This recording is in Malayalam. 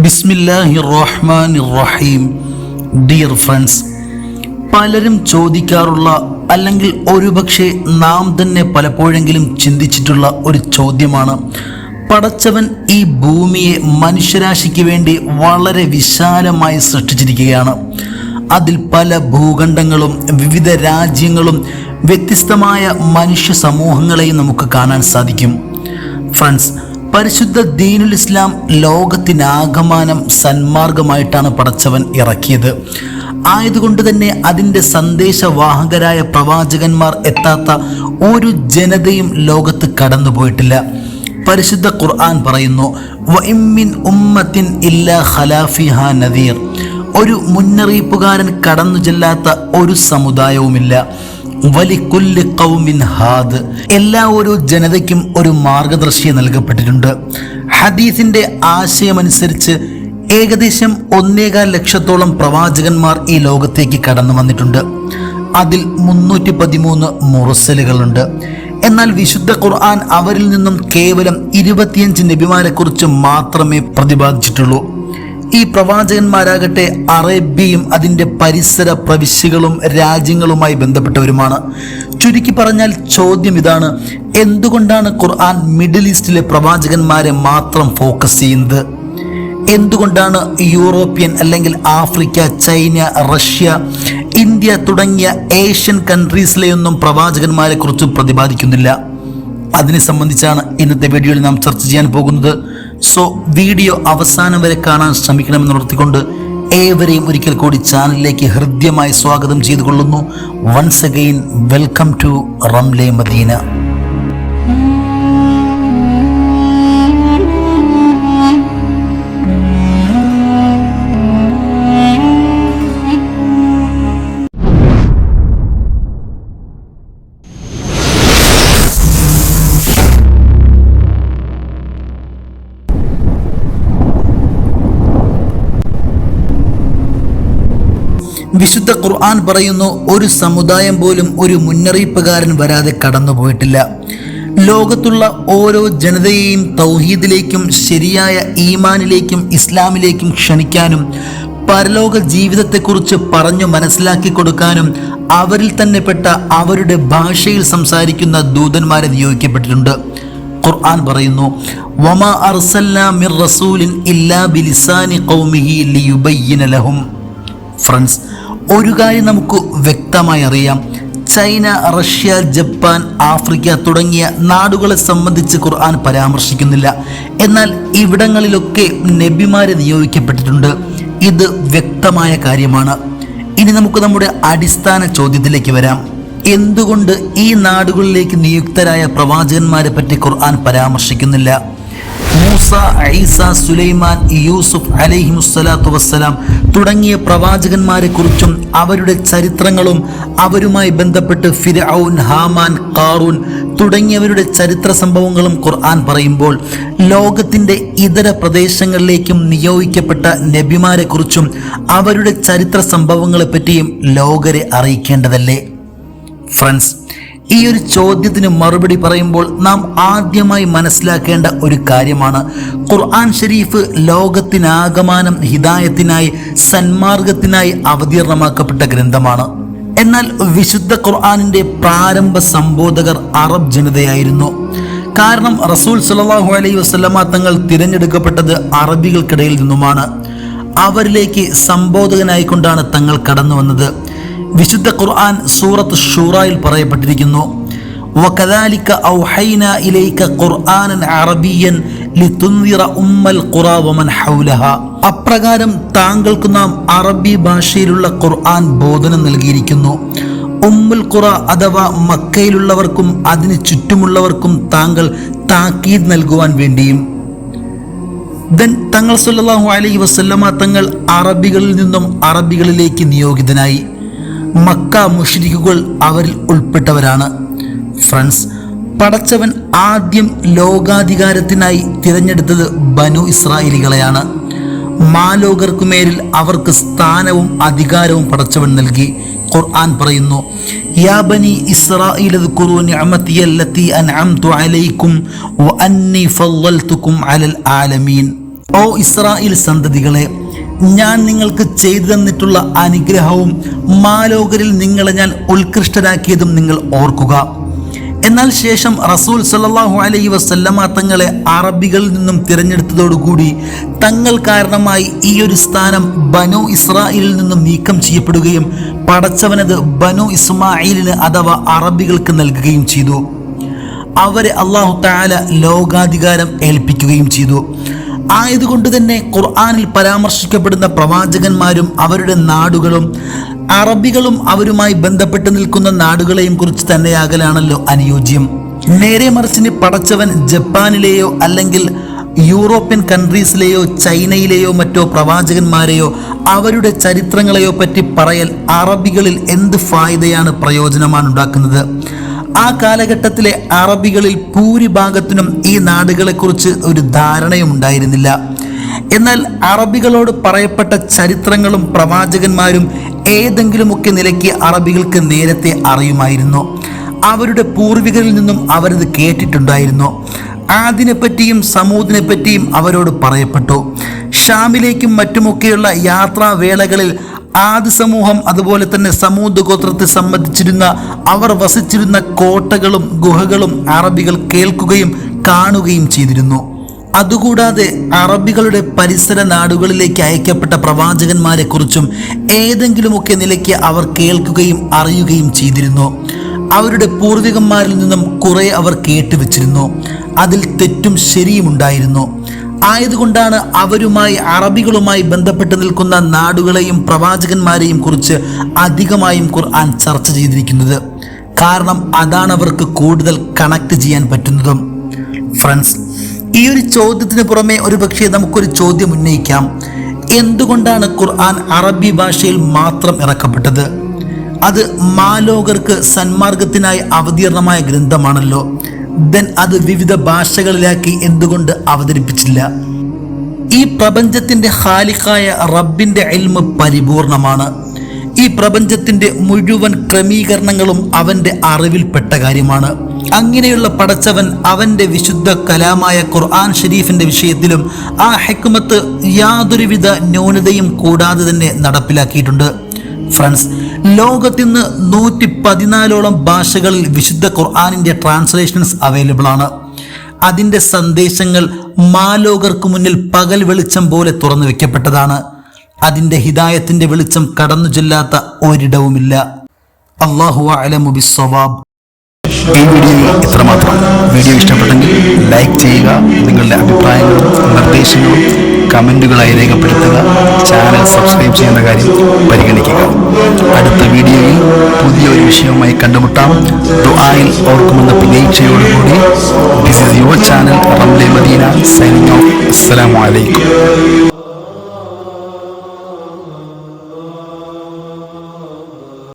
ബിസ്മില്ലാഹിർ റഹ്മാനിർ റഹീം. ഡിയർ ഫ്രണ്ട്സ്, പലരും ചോദിക്കാറുള്ള അല്ലെങ്കിൽ ഒരുപക്ഷെ നാം തന്നെ പലപ്പോഴെങ്കിലും ചിന്തിച്ചിട്ടുള്ള ഒരു ചോദ്യമാണ്, പടച്ചവൻ ഈ ഭൂമിയെ മനുഷ്യരാശിക്ക് വേണ്ടി വളരെ വിശാലമായി സൃഷ്ടിച്ചിരിക്കുകയാണ്. അതിൽ പല ഭൂഖണ്ഡങ്ങളും വിവിധ രാജ്യങ്ങളും വ്യത്യസ്തമായ മനുഷ്യ സമൂഹങ്ങളെയും നമുക്ക് കാണാൻ സാധിക്കും. ഫ്രണ്ട്സ്, പരിശുദ്ധ ദീനുൽ ഇസ്ലാം ലോകത്തിനാകമാനം സന്മാർഗമായിട്ടാണ് പടച്ചവൻ ഇറക്കിയത്. ആയതുകൊണ്ട് തന്നെ അതിൻ്റെ സന്ദേശവാഹകരായ പ്രവാചകന്മാർ എത്താത്ത ഒരു ജനതയും ലോകത്ത് കടന്നുപോയിട്ടില്ല. പരിശുദ്ധ ഖുർആൻ പറയുന്നു, വഇമ്മിൻ ഉമ്മത്തിൻ ഇല്ലാ ഖലാ ഫിഹാ നദീർ. ഒരു മുന്നറിയിപ്പുകാരൻ കടന്നു ചെല്ലാത്ത ഒരു സമുദായവുമില്ല. വലിക്കുല്ലി ഖൗമിൻ ഹാദ്. എല്ലാ ഒരു ജനതയ്ക്കും ഒരു മാർഗദർശി നൽകപ്പെട്ടിട്ടുണ്ട്. ഹദീസിന്റെ ആശയമനുസരിച്ച് ഏകദേശം 1.25 ലക്ഷത്തോളം പ്രവാചകന്മാർ ഈ ലോകത്തേക്ക് കടന്നു വന്നിട്ടുണ്ട്. അതിൽ 313 മുർസലുകളുണ്ട്. എന്നാൽ വിശുദ്ധ ഖുർആൻ അവരിൽ നിന്നും കേവലം 25 നബിമാരെ കുറിച്ച് മാത്രമേ പ്രതിപാദിച്ചിട്ടുള്ളൂ. ഈ പ്രവാചകന്മാരാകട്ടെ അറേബ്യയും അതിൻ്റെ പരിസര പ്രവിശ്യകളും രാജ്യങ്ങളുമായി ബന്ധപ്പെട്ടവരുമാണ്. ചുരുക്കി പറഞ്ഞാൽ ചോദ്യം ഇതാണ്, എന്തുകൊണ്ടാണ് ഖുർആൻ മിഡിൽ ഈസ്റ്റിലെ പ്രവാചകന്മാരെ മാത്രം ഫോക്കസ് ചെയ്യുന്നത്? എന്തുകൊണ്ടാണ് യൂറോപ്യൻ അല്ലെങ്കിൽ ആഫ്രിക്ക, ചൈന, റഷ്യ, ഇന്ത്യ തുടങ്ങിയ ഏഷ്യൻ കൺട്രീസിലെയൊന്നും പ്രവാചകന്മാരെ കുറിച്ച് പ്രതിപാദിക്കുന്നില്ല? അതിനെ സംബന്ധിച്ചാണ് ഇന്നത്തെ വീഡിയോയിൽ നാം ചർച്ച ചെയ്യാൻ പോകുന്നത്. സോ വീഡിയോ അവസാനം വരെ കാണാൻ ശ്രമിക്കണമെന്ന് ഉണർത്തിക്കൊണ്ട് ഏവരെയും ഒരിക്കൽ കൂടി ചാനലിലേക്ക് ഹൃദ്യമായി സ്വാഗതം ചെയ്തുകൊള്ളുന്നു. Once again welcome to Ramle Madina. വിശുദ്ധ ഖുർആൻ പറയുന്നു, ഒരു സമുദായം പോലും ഒരു മുന്നറിയിപ്പുകാരൻ വരാതെ കടന്നുപോയിട്ടില്ല. ലോകത്തുള്ള ഓരോ ജനതയെയും തൗഹീദിലേക്കും ശരിയായ ഈമാനിലേക്കും ഇസ്ലാമിലേക്കും ക്ഷണിക്കാനും പരലോക ജീവിതത്തെക്കുറിച്ച് പറഞ്ഞു മനസ്സിലാക്കി കൊടുക്കാനും അവരിൽ തന്നെ പെട്ട അവരുടെ ഭാഷയിൽ സംസാരിക്കുന്ന ദൂതന്മാരെ നിയോഗിക്കപ്പെട്ടിട്ടുണ്ട്. ഖുർആൻ പറയുന്നു, വമാ അർസൽനാ മിർ റസൂലിൻ ഇല്ലാ ബിലിസാനി ഖൗമിഹി ലിയുബയ്യിന ലഹും. ഫ്രണ്ട്സ്, ഒരു കാര്യം നമുക്ക് വ്യക്തമായി അറിയാം, ചൈന, റഷ്യ, ജപ്പാൻ, ആഫ്രിക്ക തുടങ്ങിയ നാടുകളെ സംബന്ധിച്ച് ഖുർആൻ പരാമർശിക്കുന്നില്ല. എന്നാൽ ഇവിടങ്ങളിലൊക്കെ നബിമാരെ നിയോഗിക്കപ്പെട്ടിട്ടുണ്ട്. ഇത് വ്യക്തമായ കാര്യമാണ്. ഇനി നമുക്ക് നമ്മുടെ അടിസ്ഥാന ചോദ്യത്തിലേക്ക് വരാം. എന്തുകൊണ്ട് ഈ നാടുകളിലേക്ക് നിയുക്തരായ പ്രവാചകന്മാരെ പറ്റി ഖുർആൻ പരാമർശിക്കുന്നില്ല? മൂസ, ഈസ, സുലൈമാൻ, യൂസുഫ് അലൈഹിമുസ്സലാത്തു വസ്സലാം തുടങ്ങിയ പ്രവാചകന്മാരെ കുറിച്ചും അവരുടെ ചരിത്രങ്ങളും അവരുമായി ബന്ധപ്പെട്ട് ഫിർഔൻ, ഹാമാൻ, ഖാറൂൻ തുടങ്ങിയവരുടെ ചരിത്ര സംഭവങ്ങളും ഖുർആൻ പറയുമ്പോൾ ലോകത്തിൻ്റെ ഇതര പ്രദേശങ്ങളിലേക്കും നിയോഗിക്കപ്പെട്ട നബിമാരെ കുറിച്ചും അവരുടെ ചരിത്ര സംഭവങ്ങളെപ്പറ്റിയും ലോകരെ അറിയിക്കേണ്ടതല്ലേ? ഫ്രണ്ട്സ്, ഈ ഒരു ചോദ്യത്തിന് മറുപടി പറയുമ്പോൾ നാം ആദ്യമായി മനസ്സിലാക്കേണ്ട ഒരു കാര്യമാണ്, ഖുർആൻ ഷരീഫ് ലോകത്തിനാകമാനം ഹിദായത്തിനായി, സന്മാർഗത്തിനായി അവതീർണമാക്കപ്പെട്ട ഗ്രന്ഥമാണ്. എന്നാൽ വിശുദ്ധ ഖുർആനിൻ്റെ പ്രാരംഭ സംബോധകർ അറബ് ജനതയായിരുന്നു. കാരണം റസൂൽ സല്ലല്ലാഹു അലൈഹി വസല്ലമ തങ്ങൾ തിരഞ്ഞെടുക്കപ്പെട്ടത് അറബികൾക്കിടയിൽ നിന്നുമാണ്. അവരിലേക്ക് സംബോധകനായിക്കൊണ്ടാണ് തങ്ങൾ കടന്നു വന്നത്. വിശുദ്ധ ഖുർആൻ സൂറത്ത് ഷൂറായിൽ പറയപ്പെട്ടിരിക്കുന്നു, വകദാലിക ഔഹൈനാ ഇലൈക ഖുർആനൻ അറബിയ്യൻ ലിതുൻദിറ ഉമ്മൽ ഖുറ വമൻ ഹൗലഹാ. അപ്രകാരം താങ്കൾക്ക് നാം അറബി ഭാഷയിലുള്ള ഖുർആൻ ബോധനം നൽകിയിരിക്കുന്നു. ഉമ്മുൽ ഖുറ അഥവാ മക്കയിലുള്ളവർക്കും അതിന് ചുറ്റുമുള്ളവർക്കും താങ്കൾ താക്കീത് നൽകുവാൻ വേണ്ടിയും. തങ്ങൾ സല്ലല്ലാഹു അലൈഹി വസല്ലമ തങ്ങൾ അറബികളിൽ നിന്നും അറബികളിലേക്ക് നിയോഗിതനായി. മക്ക മുശ്രിക്കുകൾ അവരിൽ ഉൾപ്പെട്ടവരാണ്. ഫ്രണ്ട്സ്, പടച്ചവൻ ആദ്യം ലോകാധികാരത്തിനായി തിരഞ്ഞെടുത്തത് ബനു ഇസ്രായേലികളെയാണ്. മാലോകർക്കുമേലിൽ അവർക്ക് സ്ഥാനവും അധികാരവും പടച്ചവൻ നൽകി. ഖുർആൻ പറയുന്നു, യാ ബനി ഇസ്രായീൽ ഉദ്കുറൂ നിഅമതി അല്ലതി അൻഅംതു അലൈക്കും വഅന്നി ഫളൽതുക്കും അലൽ ആലമീൻ. ഓ ഇസ്രായേൽ സന്തതികളെ, ഞാൻ നിങ്ങൾക്ക് ചെയ്തു തന്നിട്ടുള്ള അനുഗ്രഹവും മാലോകരിൽ നിങ്ങളെ ഞാൻ ഉത്കൃഷ്ടരാക്കിയതും നിങ്ങൾ ഓർക്കുക. എന്നാൽ ശേഷം റസൂൽ സല്ലല്ലാഹു അലൈഹി വസല്ലമ തങ്ങളെ അറബികളിൽ നിന്നും തിരഞ്ഞെടുത്തതോടുകൂടി തങ്ങൾ കാരണമായി ഈ ഒരു സ്ഥാനം ബനു ഇസ്രായേലിൽ നിന്നും നീക്കം ചെയ്യപ്പെടുകയും പടച്ചവനത് ബനു ഇസ്മായിലിന് അഥവാ അറബികൾക്ക് നൽകുകയും ചെയ്തു. അവരെ അല്ലാഹു തആല ലോകാധികാരം ഏൽപ്പിക്കുകയും ചെയ്തു. ആയതുകൊണ്ട് തന്നെ ഖുർആനിൽ പരാമർശിക്കപ്പെടുന്ന പ്രവാചകന്മാരും അവരുടെ നാടുകളും അറബികളും അവരുമായി ബന്ധപ്പെട്ട് നിൽക്കുന്ന നാടുകളെയും കുറിച്ച് തന്നെയാകലാണല്ലോ അനുയോജ്യം. നേരെ മറിച്ചിന് പടച്ചവൻ ജപ്പാനിലെയോ അല്ലെങ്കിൽ യൂറോപ്യൻ കൺട്രീസിലെയോ ചൈനയിലെയോ മറ്റോ പ്രവാചകന്മാരെയോ അവരുടെ ചരിത്രങ്ങളെയോ പറ്റി പറയൽ അറബികളിൽ എന്ത് ഫായിദയാണ്, പ്രയോജനമാണ് ഉണ്ടാക്കുന്നത്? ആ കാലഘട്ടത്തിലെ അറബികളിൽ ഭൂരിഭാഗത്തിനും ഈ നാടുകളെക്കുറിച്ച് ഒരു ധാരണയും ഉണ്ടായിരുന്നില്ല. എന്നാൽ അറബികളോട് പറയപ്പെട്ട ചരിത്രങ്ങളും പ്രവാചകന്മാരും ഏതെങ്കിലുമൊക്കെ നിലയ്ക്ക് അറബികൾക്ക് നേരത്തെ അറിയുമായിരുന്നു. അവരുടെ പൂർവികരിൽ നിന്നും അവരത് കേട്ടിട്ടുണ്ടായിരുന്നു. ആദിനെപ്പറ്റിയും സമൂദിനെ പറ്റിയും അവരോട് പറയപ്പെട്ടു. ഷാമിലേക്കും മറ്റുമൊക്കെയുള്ള യാത്രാവേളകളിൽ ആദി സമൂഹം അതുപോലെ തന്നെ സമൂദ് ഗോത്രത്തെ സംബന്ധിച്ചിരുന്ന അവർ വസിച്ചിരുന്ന കോട്ടകളും ഗുഹകളും അറബികൾ കേൾക്കുകയും കാണുകയും ചെയ്തിരുന്നു. അതുകൂടാതെ അറബികളുടെ പരിസര നാടുകളിലേക്ക് അയക്കപ്പെട്ട പ്രവാചകന്മാരെക്കുറിച്ചും ഏതെങ്കിലുമൊക്കെ നിലയ്ക്ക് അവർ കേൾക്കുകയും അറിയുകയും ചെയ്തിരുന്നു. അവരുടെ പൂർവികന്മാരിൽ നിന്നും കുറെ അവർ കേട്ടുവെച്ചിരുന്നു. അതിൽ തെറ്റും ശരിയും ഉണ്ടായിരുന്നു. ആയതുകൊണ്ടാണ് അവരുമായി അറബികളുമായി ബന്ധപ്പെട്ട് നിൽക്കുന്ന നാടുകളെയും പ്രവാചകന്മാരെയും കുറിച്ച് അധികമായും ഖുർആൻ ചർച്ച ചെയ്തിരിക്കുന്നത്. കാരണം അതാണ് അവർക്ക് കൂടുതൽ കണക്ട് ചെയ്യാൻ പറ്റുന്നതും. ഫ്രണ്ട്സ്, ഈ ഒരു ചോദ്യത്തിന് പുറമെ ഒരുപക്ഷെ നമുക്കൊരു ചോദ്യം ഉന്നയിക്കാം. എന്തുകൊണ്ടാണ് ഖുർആൻ അറബി ഭാഷയിൽ മാത്രം ഇറക്കപ്പെട്ടത്? അത് മാലോകർക്ക് സന്മാർഗത്തിനായി അവതീർണമായ ഗ്രന്ഥമാണല്ലോ. അത് വിവിധ ഭാഷകളിലാക്കി എന്തുകൊണ്ട് അവതരിപ്പിച്ചില്ല? ഈ പ്രപഞ്ചത്തിന്റെ ഖാലിഖായ റബ്ബിന്റെ ഇൽമ് പരിപൂർണമാണ്. ഈ പ്രപഞ്ചത്തിന്റെ മുഴുവൻ ക്രമീകരണങ്ങളും അവന്റെ അറിവിൽപ്പെട്ട കാര്യമാണ്. അങ്ങനെയുള്ള പടച്ചവൻ അവന്റെ വിശുദ്ധ കലാമായ ഖുർആൻ ഷരീഫിന്റെ വിഷയത്തിലും ആ ഹിക്മത്ത് യാതൊരുവിധ ന്യൂനതയും കൂടാതെ തന്നെ നടപ്പിലാക്കിയിട്ടുണ്ട്. ഫ്രണ്ട്സ്, ലോകത്തിന്ന് 114ഓളം ഭാഷകളിൽ വിശുദ്ധ ഖുർആനിൻ്റെ ട്രാൻസ്ലേഷൻസ് അവൈലബിൾ ആണ്. അതിൻ്റെ സന്ദേശങ്ങൾ മാലോകർക്ക് മുന്നിൽ പകൽ വെളിച്ചം പോലെ തുറന്നു വെക്കപ്പെട്ടതാണ്. അതിൻ്റെ ഹിദായത്തിൻ്റെ വെളിച്ചം കടന്നു ചെല്ലാത്ത ഒരിടവുമില്ല. അല്ലാഹു അഅലമു ബിസ്സവാബ്. ഈ വീഡിയോയിൽ ഇത്രമാത്രം. വീഡിയോ ഇഷ്ടപ്പെട്ടെങ്കിൽ ലൈക്ക് ചെയ്യുക. നിങ്ങളുടെ അഭിപ്രായങ്ങളും നിർദ്ദേശങ്ങളും കമൻറ്റുകളായി രേഖപ്പെടുത്തുക. ചാനൽ സബ്സ്ക്രൈബ് ചെയ്യുന്ന കാര്യം പരിഗണിക്കുക. അടുത്ത വീഡിയോയിൽ പുതിയൊരു വിഷയവുമായി കണ്ടുമുട്ടാം. ദുആയിൽ ഓർക്കുമെന്ന പ്രതീക്ഷയോടുകൂടി this is your channel Ramle Madina signing off. അസ്സലാമു അലൈക്കും.